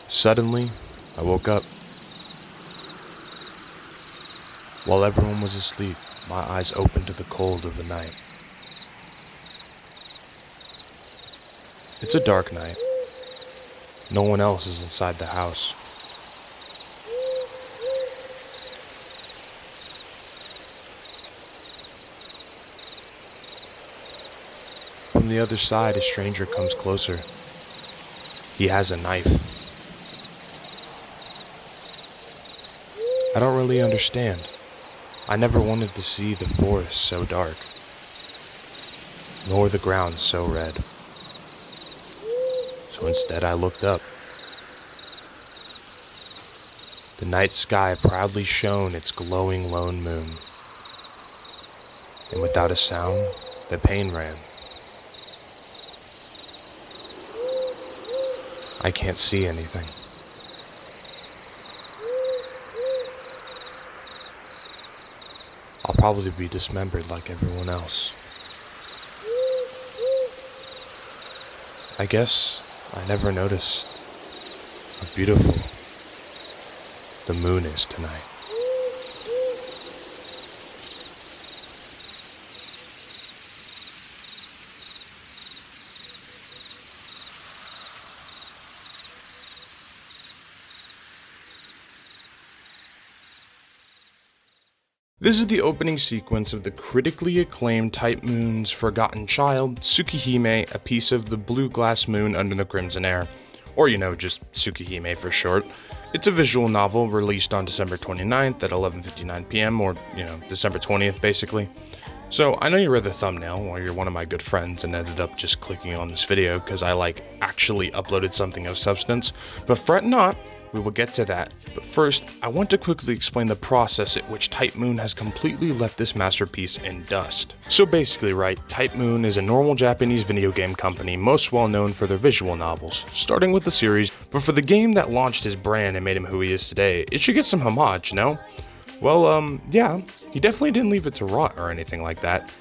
Suddenly, I woke up. While everyone was asleep, my eyes opened to the cold of the night. It's a dark night. No one else is inside the house. From the other side, a stranger comes closer. He has a knife. I don't really understand. I never wanted to see the forest so dark, nor the ground so red. So instead I looked up. The night sky proudly shone its glowing lone moon. And without a sound, the pain ran. I can't see anything. I'll probably be dismembered like everyone else. I guess I never noticed how beautiful the moon is tonight. This is the opening sequence of the critically acclaimed Type Moon's forgotten child, Tsukihime, a piece of the blue glass moon under the crimson air. Or, just Tsukihime for short. It's a visual novel released on December 29th at 11:59 p.m. or, December 20th basically. So, I know you read the thumbnail, or you're one of my good friends and ended up just clicking on this video because I actually uploaded something of substance, but fret not. We will get to that, but first, I want to quickly explain the process at which Type Moon has completely left this masterpiece in dust. So basically, Type Moon is a normal Japanese video game company most well known for their visual novels, starting with the series, but for the game that launched his brand and made him who he is today, it should get some homage, no? Well, yeah, he definitely didn't leave it to rot or anything like that.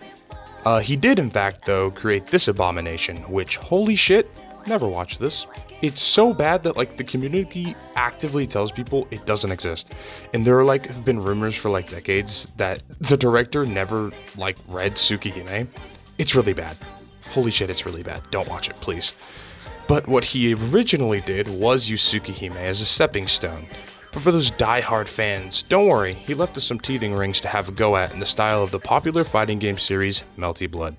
He did, in fact, though, create this abomination, which, holy shit, never watched this. It's so bad that the community actively tells people it doesn't exist. And there are have been rumors for decades that the director never read Tsukihime. It's really bad. Holy shit, it's really bad. Don't watch it, please. But what he originally did was use Tsukihime as a stepping stone. But for those die-hard fans, don't worry, he left us some teething rings to have a go at in the style of the popular fighting game series Melty Blood.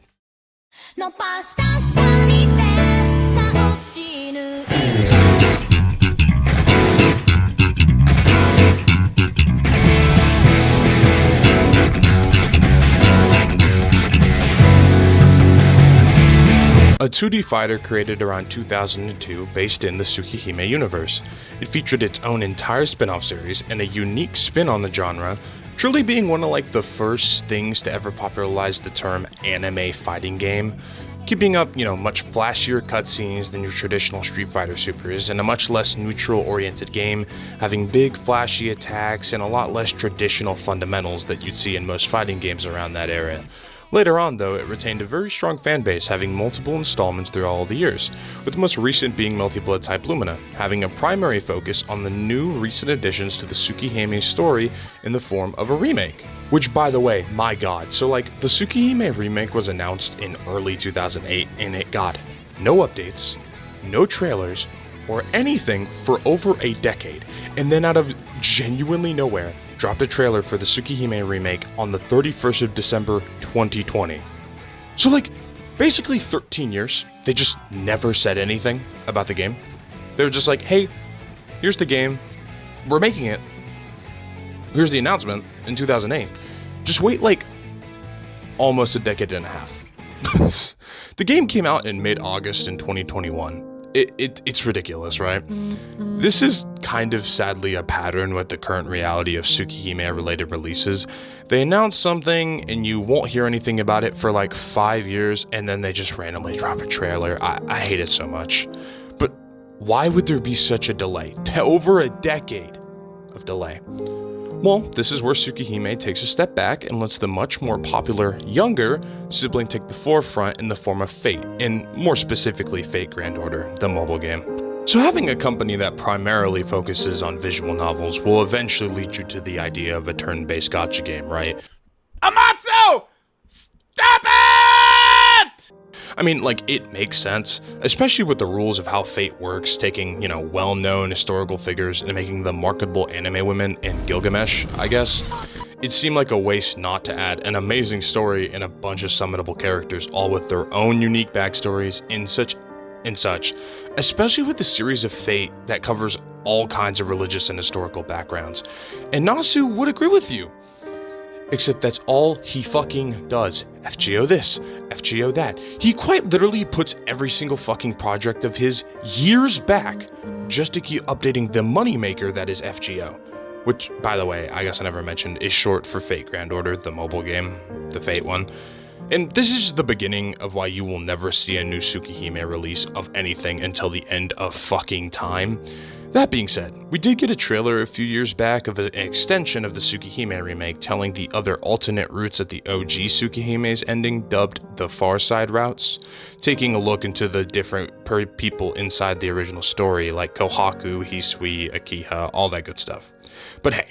A 2D fighter created around 2002 based in the Tsukihime universe. It featured its own entire spin-off series and a unique spin on the genre, truly being one of the first things to ever popularize the term anime fighting game, keeping up, much flashier cutscenes than your traditional Street Fighter Supers, and a much less neutral-oriented game, having big flashy attacks and a lot less traditional fundamentals that you'd see in most fighting games around that era. Later on, though, it retained a very strong fanbase, having multiple installments through all the years, with the most recent being Melty Blood Type Lumina, having a primary focus on the new recent additions to the Tsukihime story in the form of a remake. Which, by the way, my god, so the Tsukihime remake was announced in early 2008, and it got no updates, no trailers, or anything for over a decade, and then out of genuinely nowhere, dropped a trailer for the Tsukihime remake on the 31st of December 2020. So basically 13 years, they just never said anything about the game. They were just hey, here's the game, we're making it, here's the announcement in 2008. Just wait almost a decade and a half. The game came out in mid-August in 2021. It's ridiculous, right? This is kind of sadly a pattern with the current reality of Tsukihime-related releases. They announce something and you won't hear anything about it for 5 years, and then they just randomly drop a trailer. I hate it so much. But why would there be such a delay? Over a decade of delay. Well, this is where Tsukihime takes a step back and lets the much more popular, younger sibling take the forefront in the form of Fate, and more specifically Fate Grand Order, the mobile game. So having a company that primarily focuses on visual novels will eventually lead you to the idea of a turn-based gacha game, right? Amatsu! Stop it! I mean, like, it makes sense, especially with the rules of how Fate works, taking, well-known historical figures and making them marketable anime women in Gilgamesh, I guess. It seemed like a waste not to add an amazing story and a bunch of summonable characters, all with their own unique backstories and such, especially with the series of Fate that covers all kinds of religious and historical backgrounds. And Nasu would agree with you. Except that's all he fucking does. FGO this, FGO that. He quite literally puts every single fucking project of his years back just to keep updating the moneymaker that is FGO. Which, by the way, I guess I never mentioned, is short for Fate Grand Order, the mobile game, the Fate one. And this is the beginning of why you will never see a new Tsukihime release of anything until the end of fucking time. That being said, we did get a trailer a few years back of an extension of the Tsukihime remake telling the other alternate routes at the OG Tsukihime's ending, dubbed the Far Side routes, taking a look into the different people inside the original story like Kohaku, Hisui, Akiha, all that good stuff. But hey,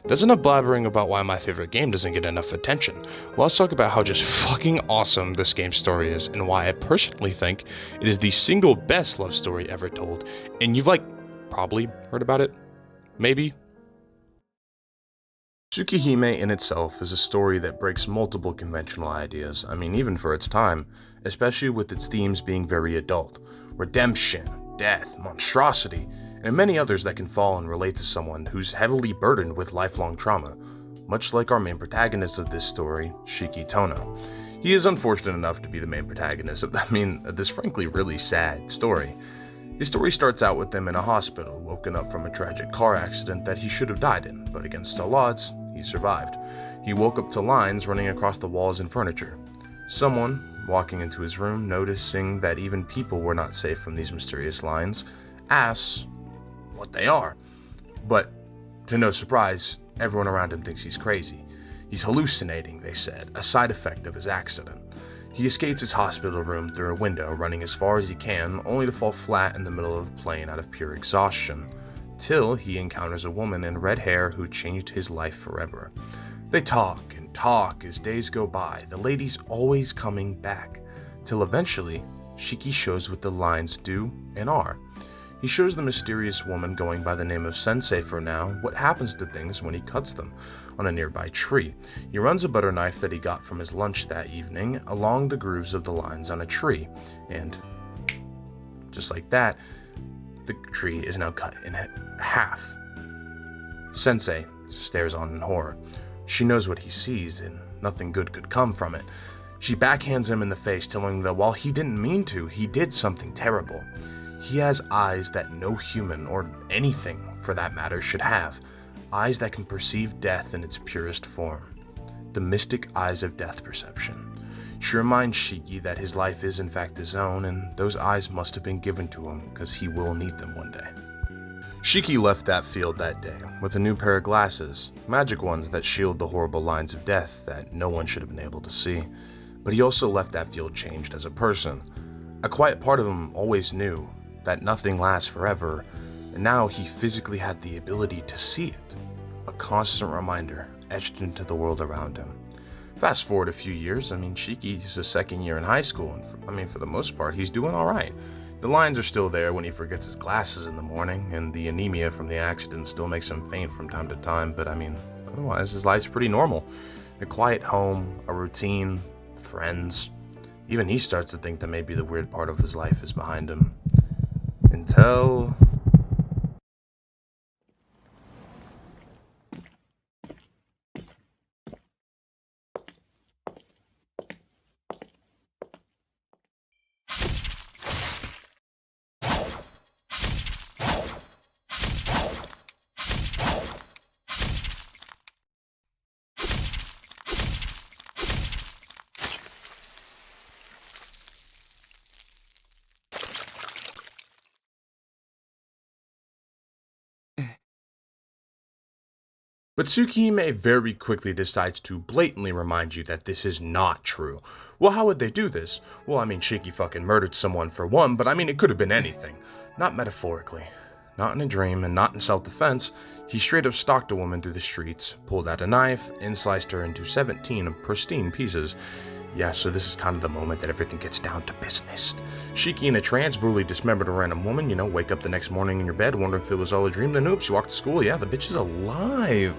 that's enough blabbering about why my favorite game doesn't get enough attention. Well, let's talk about how just fucking awesome this game's story is and why I personally think it is the single best love story ever told. And you've probably heard about it? Maybe? Tsukihime in itself is a story that breaks multiple conventional ideas, even for its time, especially with its themes being very adult. Redemption, death, monstrosity, and many others that can fall and relate to someone who's heavily burdened with lifelong trauma, much like our main protagonist of this story, Shiki Tono. He is unfortunate enough to be the main protagonist of, this frankly really sad story. His story starts out with him in a hospital, woken up from a tragic car accident that he should have died in, but against all odds, he survived. He woke up to lines running across the walls and furniture. Someone, walking into his room, noticing that even people were not safe from these mysterious lines, asks what they are. But, to no surprise, everyone around him thinks he's crazy. He's hallucinating, they said, a side effect of his accident. He escapes his hospital room through a window, running as far as he can, only to fall flat in the middle of a plane out of pure exhaustion, till he encounters a woman in red hair who changed his life forever. They talk and talk as days go by, the lady's always coming back, till eventually, Shiki shows what the lines do and are. He shows the mysterious woman going by the name of Sensei for now what happens to things when he cuts them on a nearby tree. He runs a butter knife that he got from his lunch that evening along the grooves of the lines on a tree, and just like that, the tree is now cut in half. Sensei stares on in horror. She knows what he sees, and nothing good could come from it. She backhands him in the face, telling him that while he didn't mean to, he did something terrible. He has eyes that no human, or anything for that matter, should have. Eyes that can perceive death in its purest form. The mystic eyes of death perception. She reminds Shiki that his life is in fact his own, and those eyes must have been given to him because he will need them one day. Shiki left that field that day with a new pair of glasses, magic ones that shield the horrible lines of death that no one should have been able to see. But he also left that field changed as a person. A quiet part of him always knew that nothing lasts forever, and now he physically had the ability to see it, a constant reminder etched into the world around him. Fast forward a few years, Shiki's his second year in high school, and for the most part, he's doing alright. The lines are still there when he forgets his glasses in the morning, and the anemia from the accident still makes him faint from time to time, but otherwise his life's pretty normal. A quiet home, a routine, friends. Even he starts to think that maybe the weird part of his life is behind him. Until... But Tsukihime very quickly decides to blatantly remind you that this is not true. Well, how would they do this? Well, Shiki fucking murdered someone for one, but it could have been anything. Not metaphorically, not in a dream, and not in self-defense. He straight up stalked a woman through the streets, pulled out a knife, and sliced her into 17 pristine pieces. Yeah, so this is kind of the moment that everything gets down to business. Shiki in a trance brutally dismembered a random woman, wake up the next morning in your bed, wonder if it was all a dream, then oops, you walk to school, yeah, the bitch is alive.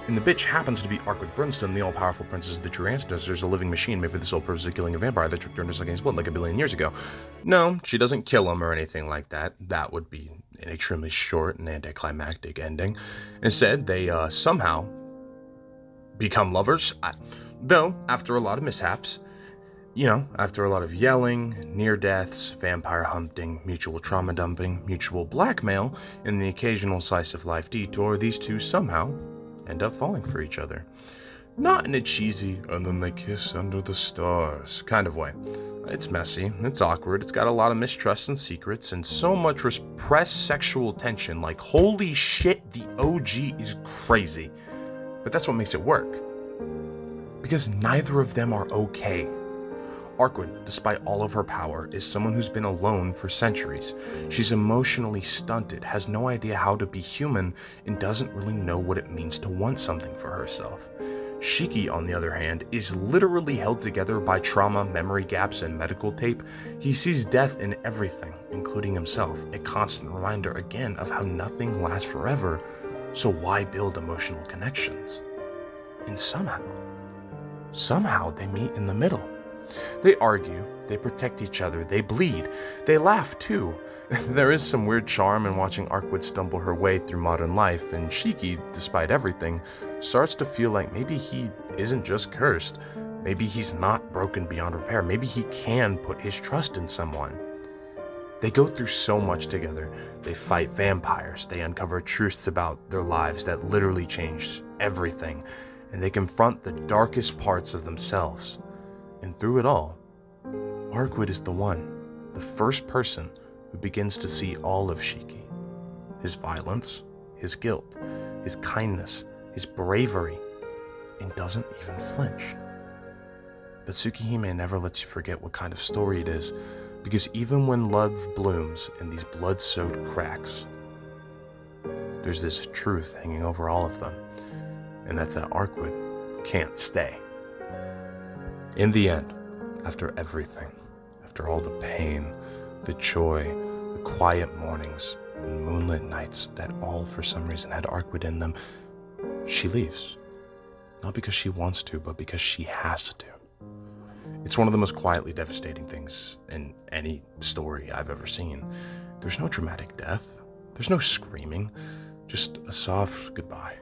And the bitch happens to be Arkwood Brimstone, the all-powerful princess of the true ancestors, a living machine made for the sole purpose of killing a vampire that tricked her into sucking his blood like a billion years ago. No, she doesn't kill him or anything like that. That would be an extremely short and anticlimactic ending. Instead, they somehow become lovers, though after a lot of mishaps. After a lot of yelling, near deaths, vampire hunting, mutual trauma dumping, mutual blackmail, and the occasional slice of life detour, these two somehow end up falling for each other. Not in a cheesy, and then they kiss under the stars kind of way. It's messy, it's awkward, it's got a lot of mistrust and secrets, and so much repressed sexual tension, like holy shit, the OG is crazy. But that's what makes it work. Because neither of them are okay. Arkwood, despite all of her power, is someone who's been alone for centuries. She's emotionally stunted, has no idea how to be human, and doesn't really know what it means to want something for herself. Shiki, on the other hand, is literally held together by trauma, memory gaps, and medical tape. He sees death in everything, including himself, a constant reminder again of how nothing lasts forever, so why build emotional connections? And somehow they meet in the middle. They argue, they protect each other, they bleed, they laugh too. There is some weird charm in watching Arkwood stumble her way through modern life, and Shiki, despite everything, starts to feel like maybe he isn't just cursed, maybe he's not broken beyond repair, maybe he can put his trust in someone. They go through so much together. They fight vampires, they uncover truths about their lives that literally change everything, and they confront the darkest parts of themselves. And through it all, Arkwood is the first person who begins to see all of Shiki. His violence, his guilt, his kindness, his bravery, and doesn't even flinch. But Tsukihime never lets you forget what kind of story it is, because even when love blooms in these blood-soaked cracks, there's this truth hanging over all of them, and that's that Arkwood can't stay. In the end, after everything, after all the pain, the joy, the quiet mornings, and moonlit nights that all for some reason had Arkwood in them, she leaves. Not because she wants to, but because she has to. It's one of the most quietly devastating things in any story I've ever seen. There's no dramatic death. There's no screaming. Just a soft goodbye.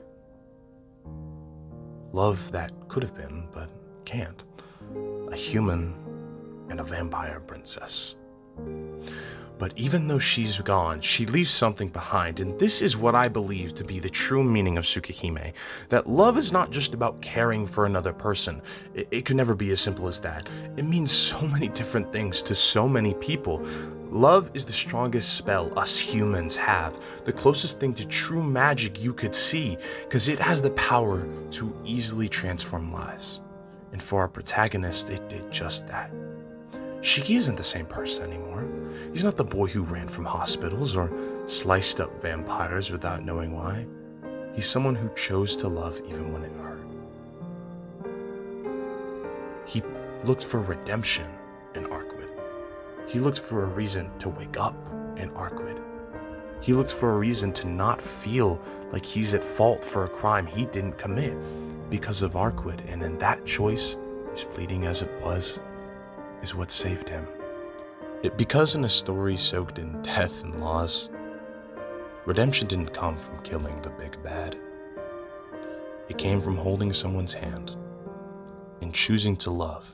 Love that could have been, but can't. A human and a vampire princess. But even though she's gone, she leaves something behind, and this is what I believe to be the true meaning of Tsukihime. That love is not just about caring for another person. It could never be as simple as that. It means so many different things to so many people. Love is the strongest spell us humans have, the closest thing to true magic you could see, because it has the power to easily transform lives. And for our protagonist, it did just that. Shiki isn't the same person anymore. He's not the boy who ran from hospitals or sliced up vampires without knowing why. He's someone who chose to love even when it hurt. He looked for redemption in Arkwood. He looked for a reason to wake up in Arkwood. He looked for a reason to not feel like he's at fault for a crime he didn't commit because of Arkwood, and in that choice, as fleeting as it was, is what saved him. Because in a story soaked in death and loss, redemption didn't come from killing the big bad. It came from holding someone's hand and choosing to love,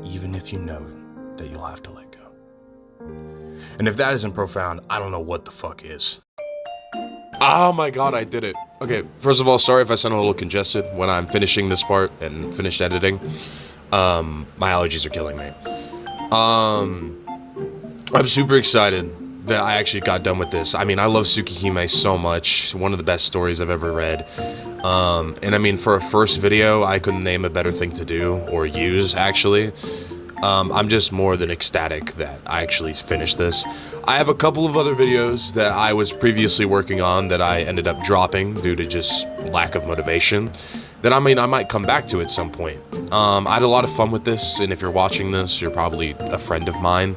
even if you know that you'll have to let go. And if that isn't profound, I don't know what the fuck is. Oh my god, I did it. Okay, first of all, sorry if I sound a little congested when I'm finishing this part and finished editing. My allergies are killing me. I'm super excited that I actually got done with this. I mean, I love Tsukihime so much. One of the best stories I've ever read. And I mean, for a first video, I couldn't name a better thing to do, or use, actually. I'm just more than ecstatic that I actually finished this. I have a couple of other videos that I was previously working on that I ended up dropping due to just lack of motivation, that I might come back to at some point. I had a lot of fun with this, and if you're watching this, you're probably a friend of mine.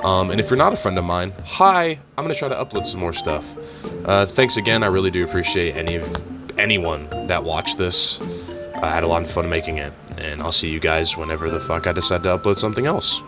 And if you're not a friend of mine, hi, I'm gonna try to upload some more stuff. Thanks again, I really do appreciate anyone that watched this. I had a lot of fun making it, and I'll see you guys whenever the fuck I decide to upload something else.